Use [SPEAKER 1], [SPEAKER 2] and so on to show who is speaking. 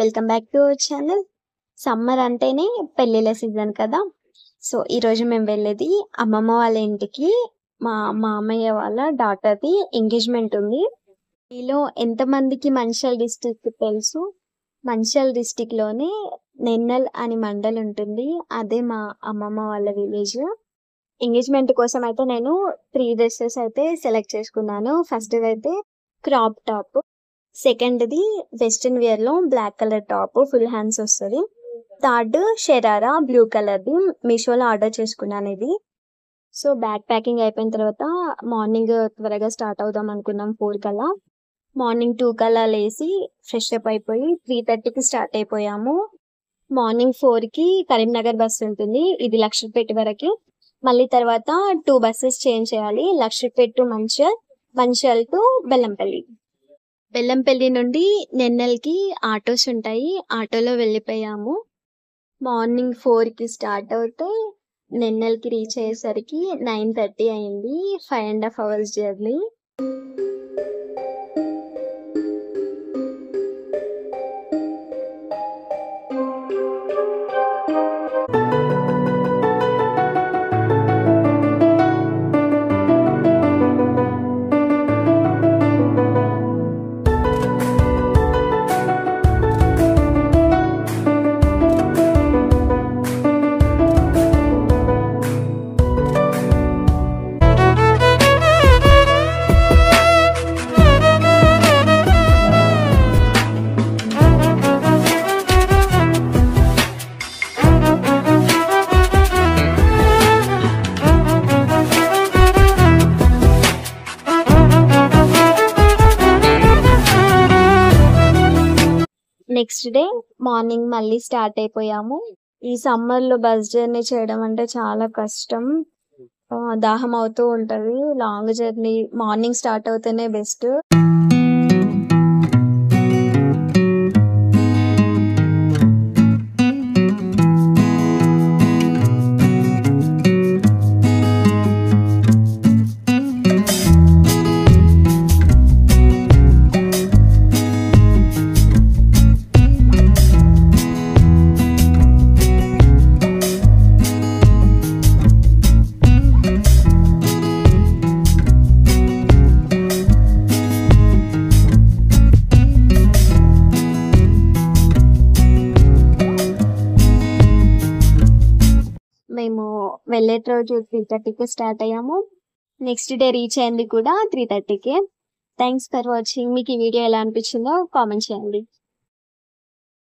[SPEAKER 1] Welcome back to our channel. Summer అంటేనే పెళ్ళిళ్ళ season కదా. సో ఈరోజు మేము వెళ్ళేది అమ్మమ్మ వాళ్ళ ఇంటికి. మా మామయ్య వాళ్ళ డాటర్ది ఎంగేజ్మెంట్ ఉంది. మీలో ఎంతమందికి మంచిర్యాల డిస్టిక్ తెలుసు? మంచిర్యాల డిస్టిక్లోనే నెన్నల్ అని మండల్ ఉంటుంది. అదే మా అమ్మమ్మ వాళ్ళ విలేజ్. ఎంగేజ్మెంట్ కోసం అయితే నేను 3 డ్రెస్సెస్ అయితే సెలెక్ట్ చేసుకున్నాను. ఫస్ట్ అయితే క్రాప్ టాప్, సెకండ్ది వెస్ట్రన్ వేర్ లో black colour top full hands వస్తుంది. థర్డ్ షరారా బ్లూ కలర్ది మీషోలో ఆర్డర్ చేసుకున్నాను ఇది. సో బ్యాగ్ ప్యాకింగ్ అయిపోయిన తర్వాత మార్నింగ్ త్వరగా స్టార్ట్ అవుదాం అనుకున్నాం 4 కల్లా. మార్నింగ్ 2 కల్లా లేసి ఫ్రెష్ అప్ అయిపోయి 3:30కి స్టార్ట్ అయిపోయాము. మార్నింగ్ 4కి కరీంనగర్ బస్సు ఉంటుంది, ఇది లక్షపేట వరకు. మళ్ళీ తర్వాత 2 బస్సెస్ చేంజ్ చేయాలి, లక్షపేట టు మంచిర్యాల్, మంచిర్యాల్ టు బెల్లంపల్లి. బెల్లంపల్లి నుండి నెన్నెల్కి ఆటోస్ ఉంటాయి, ఆటోలో వెళ్ళిపోయాము. మార్నింగ్ 4కి స్టార్ట్ అవుతే నెన్నెల్కి రీచ్ అయ్యేసరికి 9:30 అయింది. 5.5 hours journey. Next day morning మళ్ళీ స్టార్ట్ అయిపోయాము. ఈ సమ్మర్ లో బస్ జర్నీ చేయడం అంటే చాలా కష్టం. దాహం అవుతూ ఉంటది. లాంగ్ జర్నీ మార్నింగ్ స్టార్ట్ అవుతేనే బెస్ట్. మేము వెళ్ళే రోజు 3:30కి స్టార్ట్ అయ్యాము. నెక్స్ట్ డే రీచ్ అయింది కూడా 3:30కే. Thanks for watching. మీకు ఈ వీడియో ఎలా అనిపించిందో కామెంట్ చేయండి.